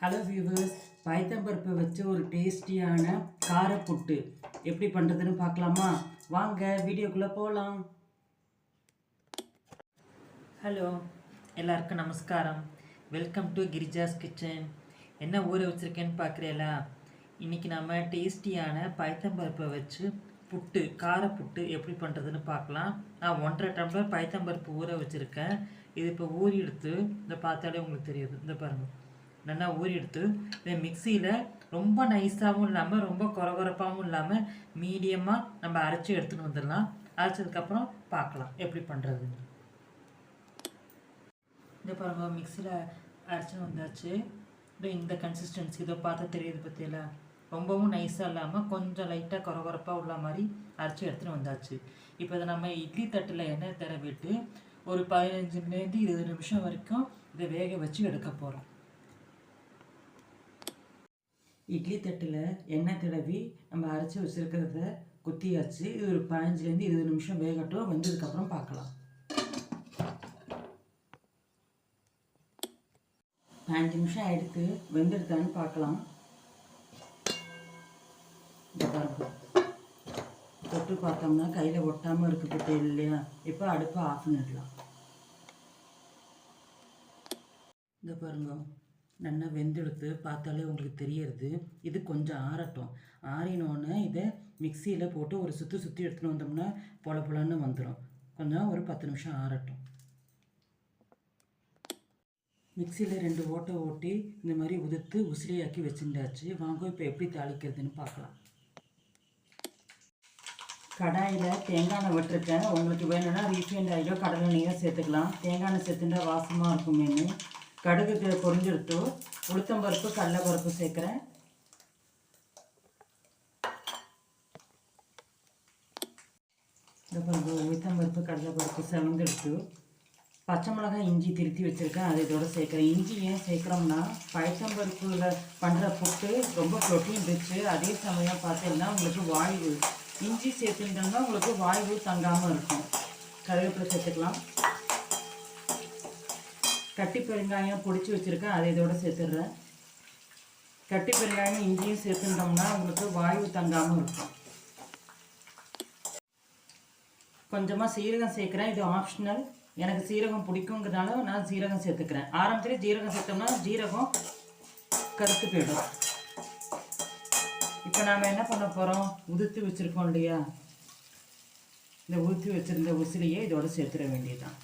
Hello viewers, பைத்தம்பருப்பை வச்சு ஒரு டேஸ்டியான காரப்புட்டு எப்படி பண்ணுறதுன்னு பார்க்கலாமா? வாங்க வீடியோக்குள்ளே போகலாம். ஹலோ, எல்லாருக்கும் நமஸ்காரம். Welcome to Girija's kitchen. என்ன ஊற வச்சுருக்கேன்னு பார்க்குறீங்களா? இன்றைக்கி நம்ம டேஸ்டியான பைத்தம்பருப்பை வச்சு புட்டு, காரப்புட்டு எப்படி பண்ணுறதுன்னு பார்க்கலாம். நான் 1.5 டம்ளர் பைத்தம்பருப்பு ஊற வச்சுருக்கேன். இது இப்போ ஊறி எடுத்து இந்த பார்த்தாலே உங்களுக்கு தெரியுது. இந்த பாருங்கள், நல்லா ஊறி எடுத்து இதை மிக்சியில் ரொம்ப நைஸாகவும் இல்லாமல் ரொம்ப கொரகொரப்பாகவும் இல்லாமல் மீடியமாக நம்ம அரைச்சி எடுத்துகிட்டு வந்துடலாம். அரைச்சதுக்கப்புறம் பார்க்கலாம் எப்படி பண்ணுறதுன்னு. இதை பாருங்க, மிக்சியில் அரைச்சின்னு வந்தாச்சு. இந்த கன்சிஸ்டன்சி இதை பார்த்தா தெரியுது பற்றியெல்லாம். ரொம்பவும் நைஸாக இல்லாமல் கொஞ்சம் லைட்டாக கொரகொரப்பாக உள்ள மாதிரி அரைச்சி எடுத்துகிட்டு வந்தாச்சு. இப்போ இதை நம்ம இட்லி தட்டில் எண்ணெய் தடவிட்டு ஒரு 15லேருந்து 20 நிமிஷம் வரைக்கும் இதை வேக வச்சு எடுக்க போகிறோம். இட்லி தட்டில் எண்ணெய் தடவி நம்ம அரைச்சி வச்சுருக்கிறத குத்தியாச்சு. இது ஒரு 15லேருந்து 20 நிமிஷம் வேகட்டும். வெந்ததுக்கப்புறம் பார்க்கலாம். 15 நிமிஷம் எடுத்து வெந்தெடுத்தான்னு பார்க்கலாம். இந்த பாருங்க, தொட்டு பார்த்தோம்னா கையில் ஒட்டாமல் இருக்கப்பட்டு இல்லையா? இப்போ அடுப்பை ஆஃப் பண்ணிடலாம். இந்த பாருங்க, நல்லா வெந்தெடுத்து பார்த்தாலே உங்களுக்கு தெரியறது. இது கொஞ்சம் ஆறட்டும். ஆறினோடனே இதை மிக்சியில் போட்டு ஒரு சுற்றி எடுத்துகிட்டு வந்தோம்னா பொல பொலன்னு வந்துடும். கொஞ்சம் ஒரு 10 நிமிஷம் ஆறட்டும். மிக்சியில் 2 ஓட்டை ஓட்டி இந்த மாதிரி உதுத்து உசிலியாக்கி வச்சுட்டாச்சு. வாங்க இப்போ எப்படி தாளிக்கிறதுன்னு பார்க்கலாம். கடாயில் தேங்காய் எண்ணெய் விட்டுருக்கேன். உங்களுக்கு வேணும்னா ரீஃபைண்ட் ஆயிலோ கடலை எண்ணெயோ சேர்த்துக்கலாம். தேங்காய் எண்ணெய் சேர்த்துட்டா வாசமாக இருக்குமேனு. கடுகு பொரிஞ்செடுத்து உளுத்தம்பருப்பு கடலைப்பருப்பு சேர்க்குறேன். இந்த பருப்பு உளுத்தம்பருப்பு கடலைப்பருப்பு செவந்தெடுத்து பச்சை மிளகாய் இஞ்சி திருத்தி வச்சுருக்கேன். அதை இதோட சேர்க்குறேன். இஞ்சி ஏன் சேர்க்குறோம்னா பைத்தம்பருப்பில் பண்ணுற புட்டு ரொம்ப ப்ரோட்டீன் ரிச்சு. அதே சமயம் பார்த்தீங்கன்னா உங்களுக்கு வாய்வு, இஞ்சி சேர்த்துட்டோம்னா உங்களுக்கு வாய்வு தங்காமல் இருக்கும். கருவேப்பிலை சேர்த்துக்கலாம். கட்டி பெருங்காயம் பொடிச்சு வச்சுருக்கேன். அதை இதோட சேர்த்துடுறேன். கட்டி பெருங்காயம் இஞ்சியும் சேர்த்துட்டோம்னா உங்களுக்கு வாயு தங்காமல் இருக்கும். கொஞ்சமாக சீரகம் சேர்க்குறேன். இது ஆப்ஷனல். எனக்கு சீரகம் பிடிக்குங்கிறதுனால நான் சீரகம் சேர்த்துக்கிறேன். ஆரம்பத்திலே ஜீரகம் சேர்த்தோம்னா ஜீரகம் கருத்து போயிடும். இப்போ நாம் என்ன பண்ண போகிறோம்? உதுத்து வச்சுருக்கோம் இல்லையா? இந்த உதுத்து வச்சுருந்த உசிலியை இதோட சேர்த்துட வேண்டியதுதான்.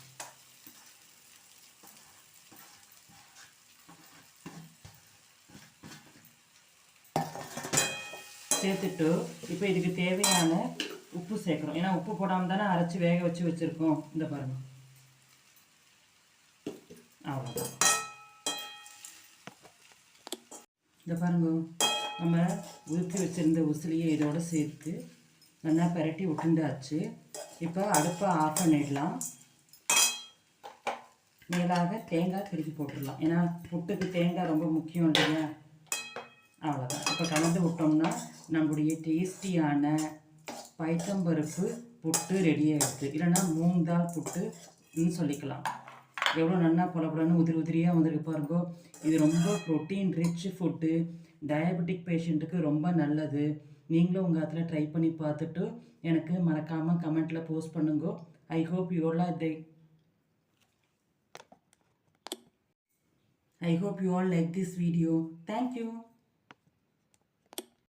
சேர்த்துட்டு இப்போ இதுக்கு தேவையான உப்பு சேர்க்குறோம். ஏன்னா உப்பு போடாமல் தானே அரைச்சி வேக வச்சு வச்சுருக்கோம். இந்த பாருங்க, அவ்வளோதான். இந்த பாருங்க, நம்ம உதுத்தி வச்சுருந்த உசிலியை இதோடு சேர்த்து நல்லா பரட்டி விட்டுண்டாச்சு. இப்போ அடுப்பை ஆஃப் பண்ணிடலாம். மேலாக தேங்காய் திருப்பி போட்டுடலாம். ஏன்னா புட்டுக்கு தேங்காய் ரொம்ப முக்கியம் இல்லையா? அவ்வளோதான். இப்போ கலந்து விட்டோம்னா நம்முடைய டேஸ்டியான பைத்தம்பருப்பு புட்டு ரெடி ஆகிடுது. இல்லைன்னா மூங் தால் புட்டுன்னு சொல்லிக்கலாம். எவ்வளோ நல்லா பொலப்பொலன்னு உதிரியாக வந்துருக்கு பாருங்கோ. இது ரொம்ப ப்ரோட்டீன் ரிச் ஃபுட்டு. டயபெட்டிக் பேஷண்ட்டுக்கு ரொம்ப நல்லது. நீங்களும் உங்கள் இடத்துல ட்ரை பண்ணி பார்த்துட்டு எனக்கு மறக்காமல் கமெண்ட்டில் போஸ்ட் பண்ணுங்க. I hope you all like this video. Thank you.